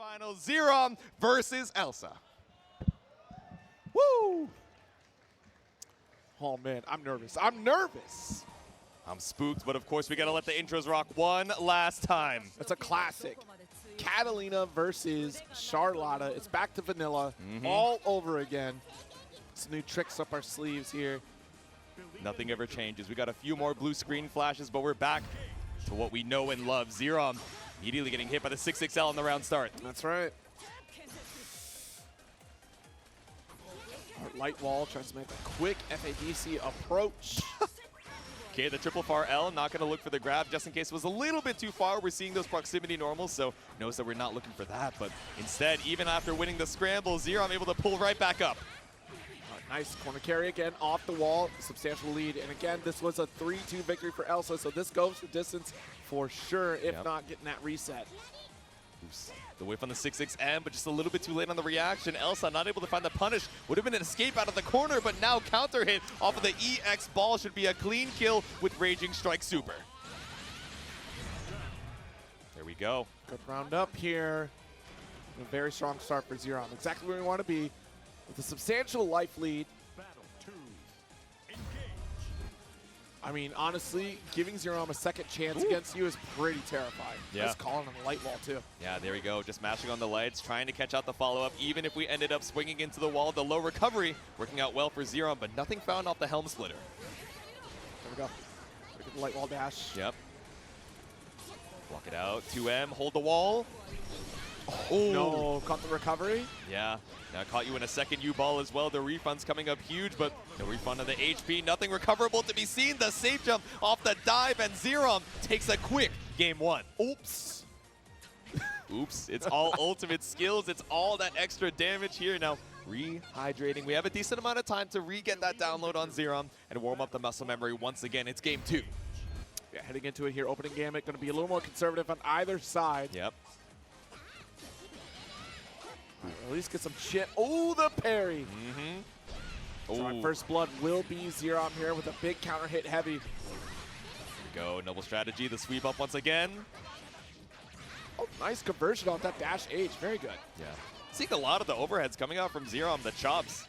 Finals, Xerom versus Elsa. Woo! Oh man, I'm nervous. I'm nervous. I'm spooked, but of course we gotta let the intros rock one last time. It's a classic. Catalina versus Charlotta. It's back to vanilla all over again. Some new tricks up our sleeves here. Nothing ever changes. We got a few more blue screen flashes, but we're back to what we know and love. Xerom immediately getting hit by the 6XL on the round start. That's right. Light wall tries to make a quick FADC approach. Okay, the triple far L, not going to look for the grab just in case it was a little bit too far. We're seeing those proximity normals, so notice that we're not looking for that. But instead, even after winning the scramble, Xerom able to pull right back up. Nice corner carry again off the wall, substantial lead. And again, this was a 3-2 victory for Elsa, so this goes the distance for sure, if not getting that reset. Oops. The whiff on the 6XM, but just a little bit too late on the reaction. Elsa not able to find the punish. Would have been an escape out of the corner, but now counter hit off of the EX ball should be a clean kill with Raging Strike Super. There we go. Good round up here. A very strong start for Xerom. Exactly where we want to be with a substantial life lead. I mean, honestly, giving Xerom a second chance against you is pretty terrifying. Yeah. Just calling on the light wall, too. Yeah, there we go. Just mashing on the lights, trying to catch out the follow-up. Even if we ended up swinging into the wall, the low recovery working out well for Xerom, but nothing found off the Helm Splitter. There we go. Look at the light wall dash. Yep. Block it out. 2M, hold the wall. Oh, no, caught the recovery. Yeah, now caught you in a second U-ball as well. The refund's coming up huge, but the refund of the HP, nothing recoverable to be seen. The safe jump off the dive, and Xerom takes a quick game one. Oops. Oops, it's all ultimate skills. It's all that extra damage here. Now, rehydrating. We have a decent amount of time to re-get that download on Xerom and warm up the muscle memory once again. It's game two. Yeah, heading into it here, opening gamut, going to be a little more conservative on either side. Yep. At least get some shit. Oh, the parry. So our Ooh. first blood will be Xerom here with a big counter hit heavy. Here we go, noble strategy, the sweep up once again. Oh, nice conversion off that dash H. Very good. Yeah. Seeing a lot of the overheads coming out from Xerom, the chops.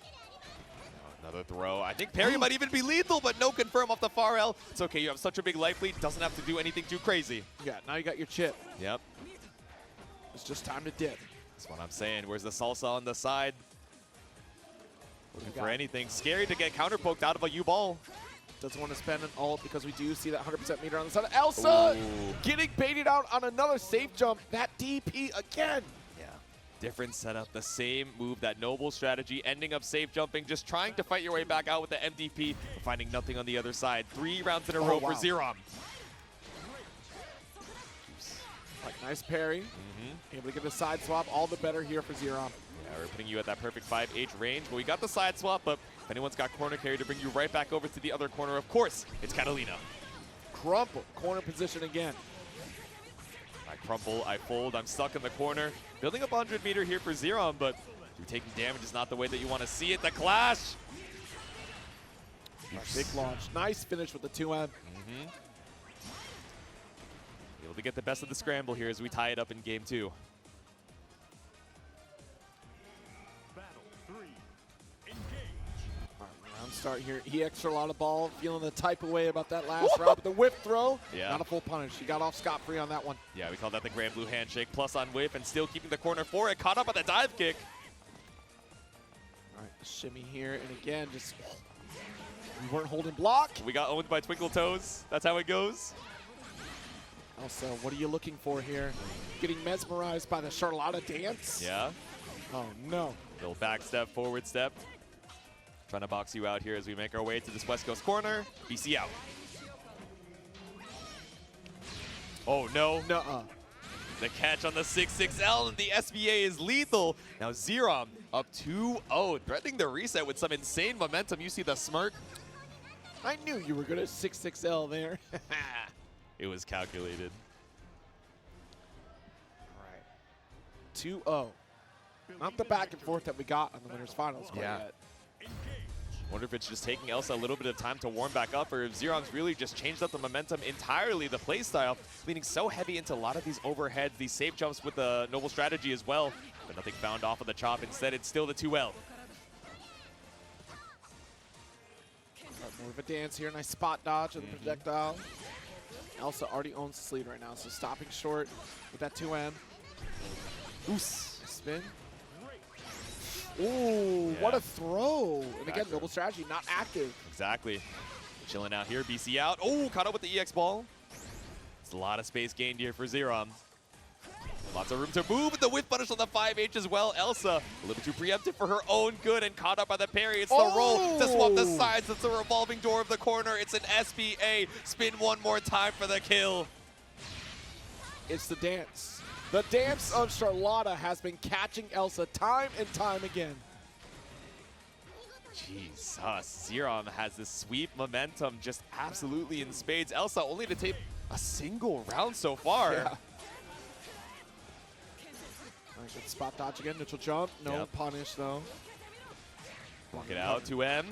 Another throw. I think parry might even be lethal, but no confirm off the far L. It's okay, you have such a big life lead, doesn't have to do anything too crazy. Yeah, now you got your chip. Yep. It's just time to dip. That's what I'm saying. Where's the salsa on the side? Looking for anything. Scary to get counter poked out of a U-ball. Doesn't want to spend an ult because we do see that 100% meter on the side. Elsa getting baited out on another safe jump. That DP again. Yeah. Different setup. The same move, that noble strategy, ending up safe jumping, just trying to fight your way back out with the MDP, finding nothing on the other side. 3 rounds in a row for Xerom. Like, nice parry. Able to get the side swap. All the better here for Xerom. Yeah, we're putting you at that perfect 5H range. But we got the side swap, but if anyone's got corner carry to bring you right back over to the other corner, of course, it's Catalina. Crumple. Corner position again. I crumple, I fold, I'm stuck in the corner. Building up 100 meter here for Xerom, but you're taking damage is not the way that you want to see it. The clash! Big launch. Nice finish with the 2M. Able to get the best of the scramble here as we tie it up in game two. Round start here. EX Charlotta ball, feeling the type of way about that last round. But the whip throw, not a full punish. She got off scot-free on that one. Yeah, we call that the Grand Blue Handshake. Plus on whip and still keeping the corner for it. Caught up on the dive kick. All right, shimmy here. And again, just we weren't holding block. We got owned by Twinkle Toes. That's how it goes. Also, what are you looking for here? Getting mesmerized by the Charlotta dance? Yeah. Oh, no. Little back step, forward step. Trying to box you out here as we make our way to this West Coast corner. BC out. Oh, no. Nuh-uh. The catch on the 6XL, and the SBA is lethal. Now Xerom up 2-0, threatening the reset with some insane momentum. You see the smirk. I knew you were going to 6XL there. It was calculated. All right. 2-0. Not the back and forth that we got on the winners finals quite yet. Wonder if it's just taking Elsa a little bit of time to warm back up, or if Xerom's really just changed up the momentum entirely, the playstyle, leaning so heavy into a lot of these overheads, these safe jumps with the noble strategy as well. But nothing found off of the chop. Instead, it's still the 2L. More of a dance here. Nice spot dodge of the projectile. Elsa already owns this lead right now, so stopping short with that 2M. Oos. Spin. Ooh, what a throw. And again, noble strategy, not active. Exactly. Chilling out here, BC out. Oh, caught up with the EX ball. It's a lot of space gained here for Xerom. Lots of room to move with the whiff punish on the 5H as well. Elsa, a little too preemptive for her own good and caught up by the parry. It's the roll to swap the sides. It's the revolving door of the corner. It's an SBA. Spin one more time for the kill. It's the dance. The dance of Charlotta has been catching Elsa time and time again. Jesus, Xerom has this sweep momentum just absolutely in spades. Elsa only to take a single round so far. Yeah. Nice, good spot dodge again, neutral jump. No punish though. Walk it out, 2M.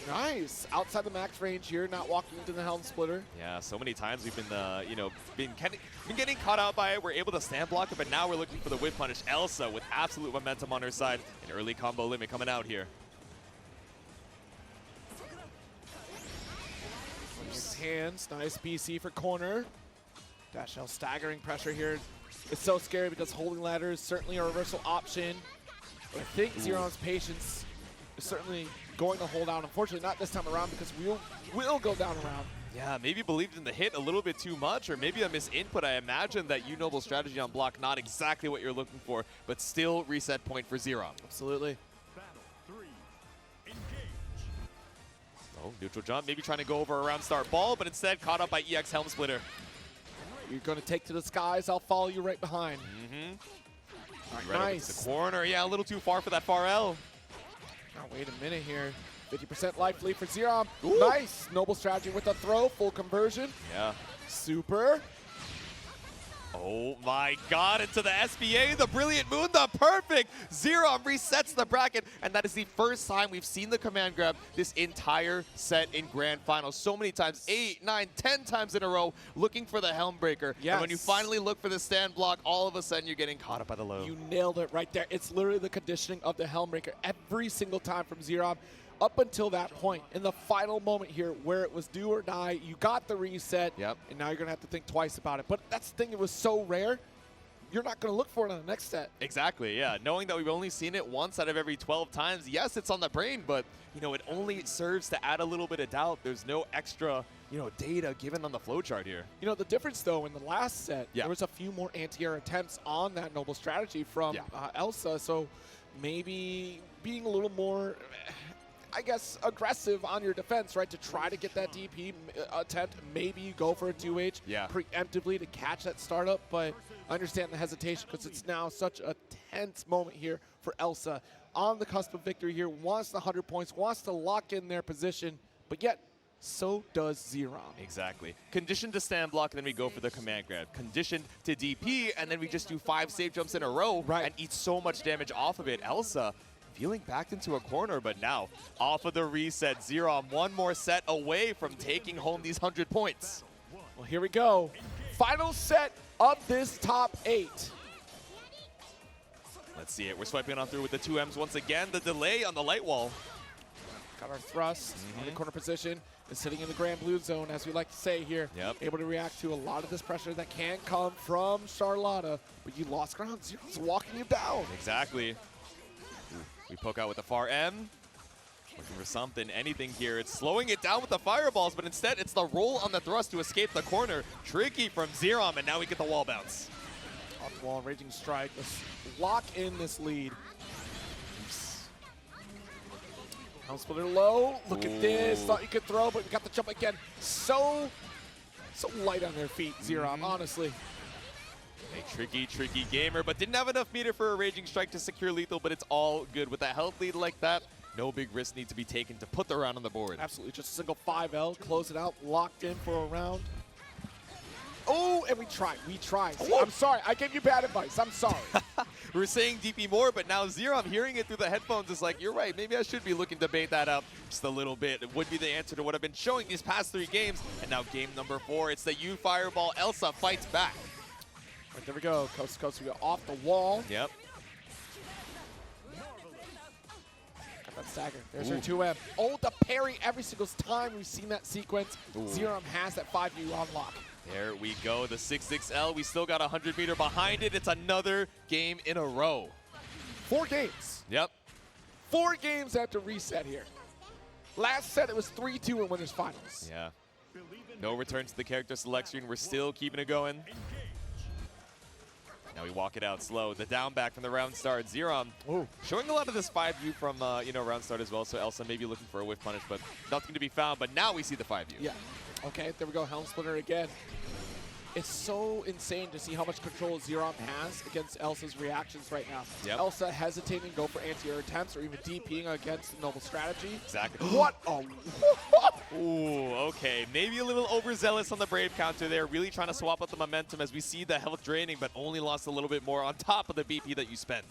Nice, outside the max range here, not walking into the helm splitter. Yeah, so many times we've been, been getting caught out by it. We're able to stand block it, but now we're looking for the whip punish. Elsa with absolute momentum on her side. An early combo limit coming out here. His hands, nice BC for corner. Dash L staggering pressure here. It's so scary because holding ladder is certainly a reversal option. But I think Xerom's patience is certainly going to hold out. Unfortunately, not this time around because we'll go down around. Yeah, maybe believed in the hit a little bit too much, or maybe a misinput. I imagine that noble strategy on block, not exactly what you're looking for, but still reset point for Xerom. Absolutely. Oh, neutral jump, maybe trying to go over around start ball, but instead caught up by EX Helm Splitter. You're going to take to the skies. I'll follow you right behind. All right, nice. Over to the corner. Yeah, a little too far for that far L. Now, wait a minute here. 50% life lead for Xerom. Nice. Noble strategy with a throw. Full conversion. Yeah. Super. Oh my god, into the SBA, the brilliant moon, the perfect! Xerom resets the bracket, and that is the first time we've seen the command grab this entire set in Grand Finals. So many times, 8, 9, 10 times in a row, looking for the Helm Breaker. Yes. And when you finally look for the stand block, all of a sudden you're getting caught up by the low. You nailed it right there. It's literally the conditioning of the Helm Breaker every single time from Xerom. Up until that point, in the final moment here where it was do or die, you got the reset, and now you're going to have to think twice about it. But that's the thing, it was so rare, you're not going to look for it on the next set. Exactly, yeah. Knowing that we've only seen it once out of every 12 times, yes, it's on the brain, but, it only serves to add a little bit of doubt. There's no extra, data given on the flowchart here. The difference, though, in the last set, there was a few more anti-air attempts on that noble strategy from Elsa, so maybe being a little more... I guess, aggressive on your defense, right, to try to get that DP attempt. Maybe you go for a 2H preemptively to catch that startup, but I understand the hesitation because it's now such a tense moment here for Elsa. On the cusp of victory here, wants the 100 points, wants to lock in their position, but yet so does Xerom. Exactly. Conditioned to stand block, and then we go for the command grab. Conditioned to DP, and then we just do 5 safe jumps in a row and eat so much damage off of it. Elsa feeling backed into a corner, but now off of the reset, Xerom one more set away from taking home these 100 points. Well, here we go. Final set of this top 8. Let's see it. We're swiping on through with the 2Ms once again. The delay on the light wall. Got our thrust in the corner position and sitting in the grand blue zone, as we like to say here. Able to react to a lot of this pressure that can come from Charlotta, but you lost ground. Xerom's walking you down. Exactly. We poke out with the far M. Looking for something, anything here. It's slowing it down with the fireballs, but instead it's the roll on the thrust to escape the corner. Tricky from Xerom, and now we get the wall bounce. Off the wall, raging strike. Let's lock in this lead. Helm Splitter low. Look at this. Thought you could throw, but we got the jump again. So light on their feet, Xerom, honestly. A tricky gamer, but didn't have enough meter for a raging strike to secure lethal, but it's all good. With that health lead like that, no big risk need to be taken to put the round on the board. Absolutely, just a single 5L, close it out, locked in for a round. Oh, and we tried. See, Oh. I'm sorry. I gave you bad advice. I'm sorry. We were saying DP more, but now Xerom hearing it through the headphones is like, you're right, maybe I should be looking to bait that up just a little bit. It would be the answer to what I've been showing these past 3 games. And now game number 4, it's the U Fireball. Elsa fights back. Right, there we go. Coast to coast. We go off the wall. Yep. Got that stagger. There's Ooh. her 2M. Oh, the parry every single time we've seen that sequence. Ooh. Xerom has that 5U on lock. There we go, the 6XL. We still got 100 meter behind it. It's another game in a row. 4 games. Yep. 4 games after reset here. Last set, it was 3-2 in winners finals. Yeah. No return to the character select screen. We're still keeping it going. Now we walk it out slow. The down back from the round start. Xerom showing a lot of this 5U from round start as well. So Elsa may be looking for a whiff punish, but nothing to be found. But now we see the 5U. Yeah. Okay, there we go. Helm Splitter again. It's so insane to see how much control Xerom has against Elsa's reactions right now. Yep. Elsa hesitating to go for anti-air attempts or even DPing against the noble strategy. Exactly. What a... Ooh, okay. Maybe a little overzealous on the Brave counter there. Really trying to swap up the momentum as we see the health draining, but only lost a little bit more on top of the BP that you spent.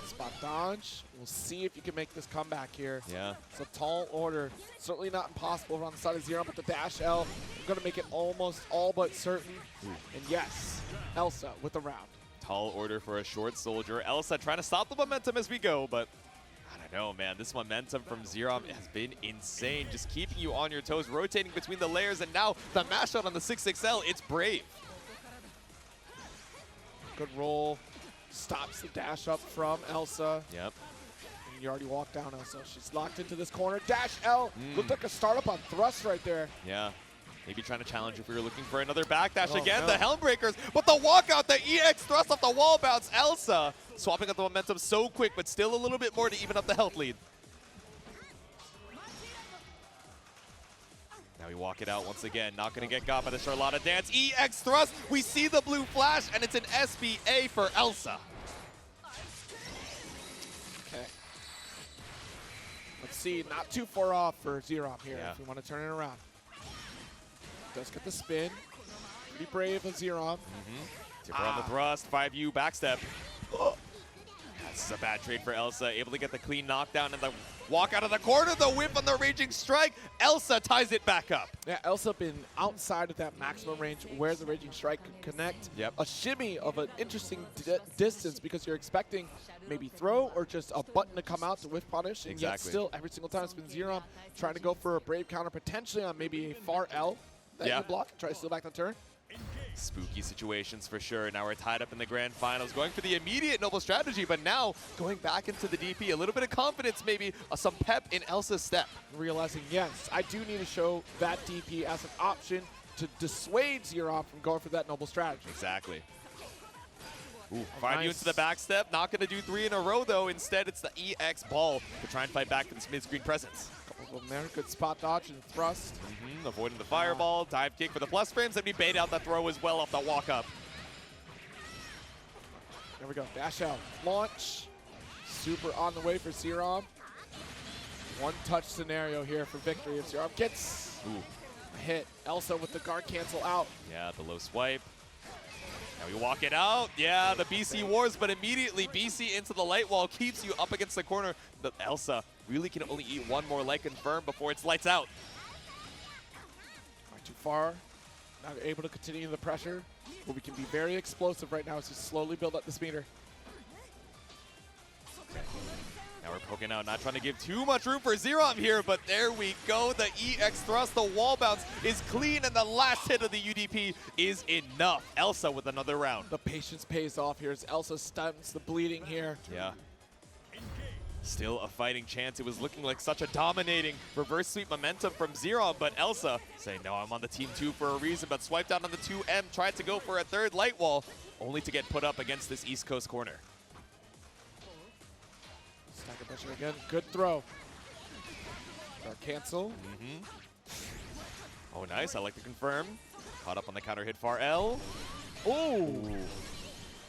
Spot dodge. We'll see if you can make this comeback here. Yeah. It's a tall order. Certainly not impossible on the side of Xerom, but the dash L, going to make it almost all but certain. Ooh. And yes, Elsa with the round. Tall order for a short soldier. Elsa trying to stop the momentum as we go, but I don't know, man. This momentum from Xerom has been insane. Just keeping you on your toes, rotating between the layers, and now the mash out on the 6XL. It's Brave. Good roll. Stops the dash up from Elsa. Yep. And you already walked down Elsa. She's locked into this corner. Dash L. Looked like a startup on thrust right there. Yeah. Maybe trying to challenge if we were looking for another backdash again. No. The Helm Breakers, but the walkout, the EX thrust off the wall bounce. Elsa swapping up the momentum so quick, but still a little bit more to even up the health lead. Now we walk it out once again. Not going to get got by the Charlotta dance. EX thrust. We see the blue flash, and it's an SBA for Elsa. Okay. Let's see. Not too far off for Xerom here Yeah. if we want to turn it around. Does get the spin. Pretty brave of Xerom. Tipper on the thrust. 5U backstep. This is a bad trade for Elsa. Able to get the clean knockdown and the walk out of the corner. The whip on the Raging Strike. Elsa ties it back up. Yeah, Elsa been outside of that maximum range where the Raging Strike could connect. Yep. A shimmy of an interesting distance because you're expecting maybe throw or just a button to come out to whiff punish. And yet Exactly. still, every single time it's been Xerom trying to go for a Brave counter, potentially on maybe a far L that Yeah. you block. Try to steal back the turn. Spooky situations for sure. Now we're tied up in the grand finals, going for the immediate noble strategy, but now going back into the DP. A little bit of confidence, maybe some pep in Elsa's step. Realizing, yes, I do need to show that DP as an option to dissuade Xerom from going for that noble strategy. Exactly. Ooh, 5U nice. into the back step. Not going to do 3 in a row, though. Instead, it's the EX ball to try and fight back for this mid-screen presence. Couple of them there. Good spot dodge and thrust. Avoiding the fireball. Dive kick for the plus frames. Then we bait out the throw as well off the walk-up. There we go. Dash out. Launch. Super on the way for Xerom. One touch scenario here for victory if Xerom gets a hit. Elsa with the guard cancel out. Yeah, the low swipe. Now we walk it out. Yeah, the BC wars, but immediately BC into the light wall keeps you up against the corner. The Elsa really can only eat one more light confirm before it's lights out. Not too far. Now able to continue the pressure. But we can be very explosive right now as we slowly build up this meter. Now we're poking out, not trying to give too much room for Xerom here, but there we go. The EX thrust, the wall bounce is clean, and the last hit of the UDP is enough. Elsa with another round. The patience pays off here as Elsa stunts the bleeding here. Yeah. Still a fighting chance. It was looking like such a dominating reverse sweep momentum from Xerom, but Elsa saying, no, I'm on the team 2 for a reason, but swiped out on the 2M, tried to go for a third light wall, only to get put up against this East Coast corner. Stagger pressure again. Good throw. Guard cancel. Oh, nice. I like to confirm. Caught up on the counter hit far L. Ooh.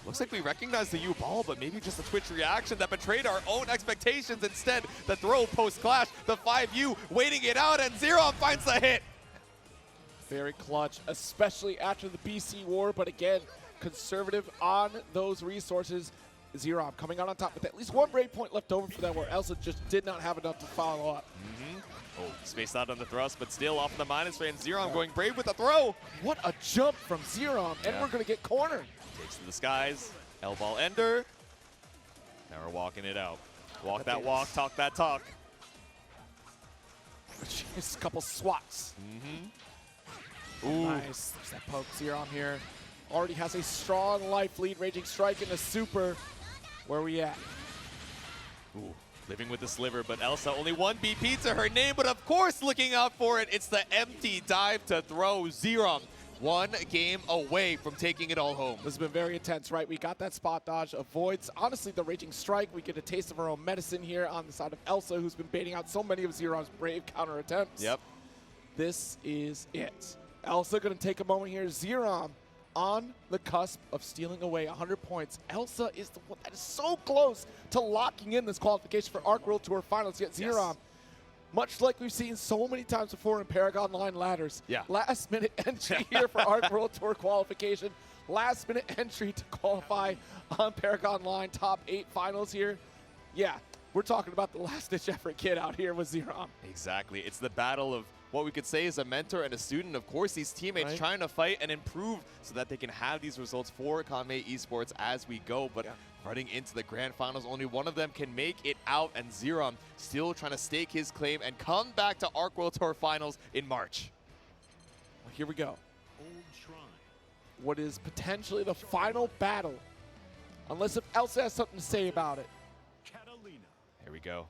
Looks like we recognized the U ball, but maybe just a Twitch reaction that betrayed our own expectations. Instead, the throw post-clash, the 5U waiting it out, and Xerom finds the hit. Very clutch, especially after the BC war, but again, conservative on those resources. Xerom coming out on top with at least one Brave point left over for them, where Elsa just did not have enough to follow up. Oh, spaced out on the thrust, but still off the minus range. Xerom going Brave with a throw. What a jump from Xerom, and we're going to get cornered. Takes to the skies. L-ball ender. Now we're walking it out. Walk that walk, talk that talk. Just a couple swats. Ooh. Nice. There's that poke. Xerom here already has a strong life lead. Raging Strike in the super. Where are we at? Ooh. Living with the sliver, but Elsa only one BP to her name, but of course looking out for it. It's the empty dive to throw. Xerom, one game away from taking it all home. This has been very intense, right? We got that spot dodge, avoids, honestly, the Raging Strike. We get a taste of our own medicine here on the side of Elsa, who's been baiting out so many of Xerom's brave counter attempts. Yep. This is it. Elsa going to take a moment here. Xerom on the cusp of stealing away 100 points. Elsa is the one that is so close to locking in this qualification for Arc World Tour Finals. Yet Xerom, much like we've seen so many times before in Paragon Line ladders, last minute entry here for Arc World Tour qualification. Last minute entry to qualify on Paragon Line top 8 finals here. Yeah, we're talking about the last ditch effort kid out here with Xerom. Exactly. It's the battle of what we could say is a mentor and a student. Of course, these teammates trying to fight and improve so that they can have these results for Kanmei Esports as we go. But running into the grand finals, only one of them can make it out, and Xerom still trying to stake his claim and come back to Arc World Tour Finals in March. Well, here we go. What is potentially the final battle, unless if Elsa has something to say about it. Here we go.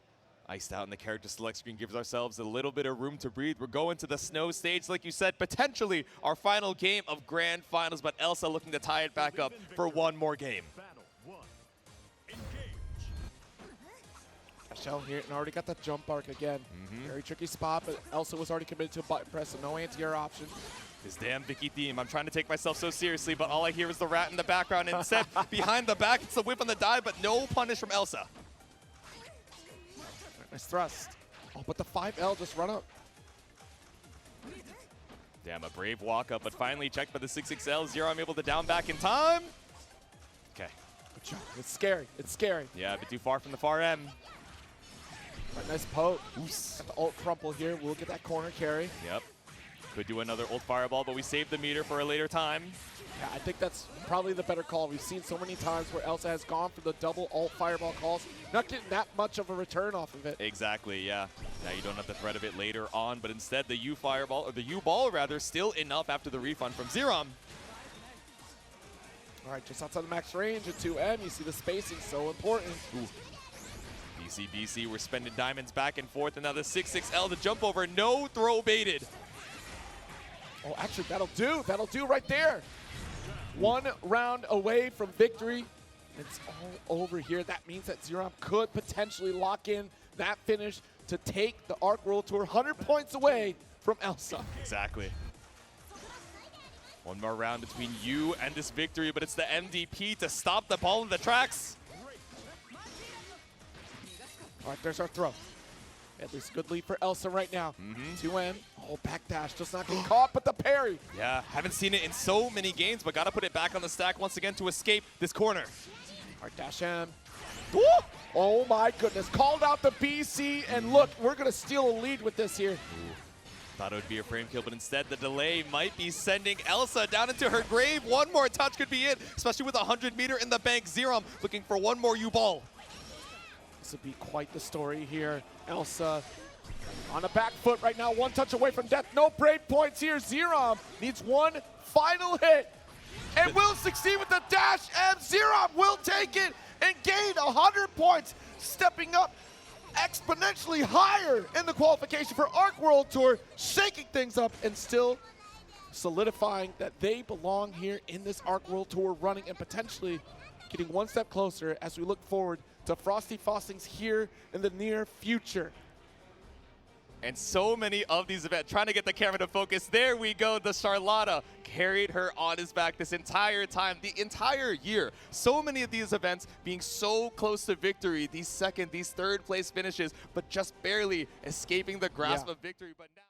Iced out in the character select screen gives ourselves a little bit of room to breathe. We're going to the snow stage, like you said, potentially our final game of grand finals, but Elsa looking to tie it back up for one more game. Shell here, and already got that jump arc again. Very tricky spot, but Elsa was already committed to a button press, so no anti-air option. This damn Vicky theme. I'm trying to take myself so seriously, but all I hear is the rat in the background. And instead, behind the back, it's the whip on the dive, but no punish from Elsa. Nice thrust. Oh, but the 5L just run up. Damn, a brave walk up, but finally checked by the 6XL. Xerom able to down back in time. Okay. It's scary. It's scary. Yeah, a bit too far from the far end. Right, nice poke. Got the ult crumple here. We'll get that corner carry. Yep. Could do another ult fireball, but we saved the meter for a later time. Yeah, I think that's probably the better call. We've seen so many times where Elsa has gone for the double ult fireball calls, not getting that much of a return off of it. Exactly, yeah. Now you don't have the threat of it later on, but instead the U fireball, or the U ball rather, still enough after the refund from Xerom. All right, just outside the max range at 2M, you see the spacing so important. Ooh. BC, we're spending diamonds back and forth, and now the 6XL to jump over, no throw baited. Oh, actually, that'll do. That'll do right there. One round away from victory. It's all over here. That means that Xerom could potentially lock in that finish to take the Arc World Tour 100 points away from Elsa. Exactly. One more round between you and this victory, but it's the MDP to stop the ball in the tracks. All right, there's our throw. At least good lead for Elsa right now. 2M. Oh, backdash, just not getting caught, but the parry. Yeah, haven't seen it in so many games, but got to put it back on the stack once again to escape this corner. All right, dash M. Woo! Oh my goodness, called out the BC, and look, we're gonna steal a lead with this here. Ooh. Thought it would be a frame kill, but instead the delay might be sending Elsa down into her grave. One more touch could be it, especially with 100 meter in the bank. Xerom looking for one more U-ball. This would be quite the story here. Elsa on a back foot right now, one touch away from death. No break points here. Xerom needs one final hit and will succeed with the dash, and Xerom will take it and gain 100 points, stepping up exponentially higher in the qualification for Arc World Tour, shaking things up and still solidifying that they belong here in this Arc World Tour running, and potentially getting one step closer as we look forward to Frosty Faustings here in the near future. And so many of these events, trying to get the camera to focus. There we go, the Charlotta carried her on his back this entire time, the entire year. So many of these events being so close to victory, these second, these third place finishes, but just barely escaping the grasp of victory. But now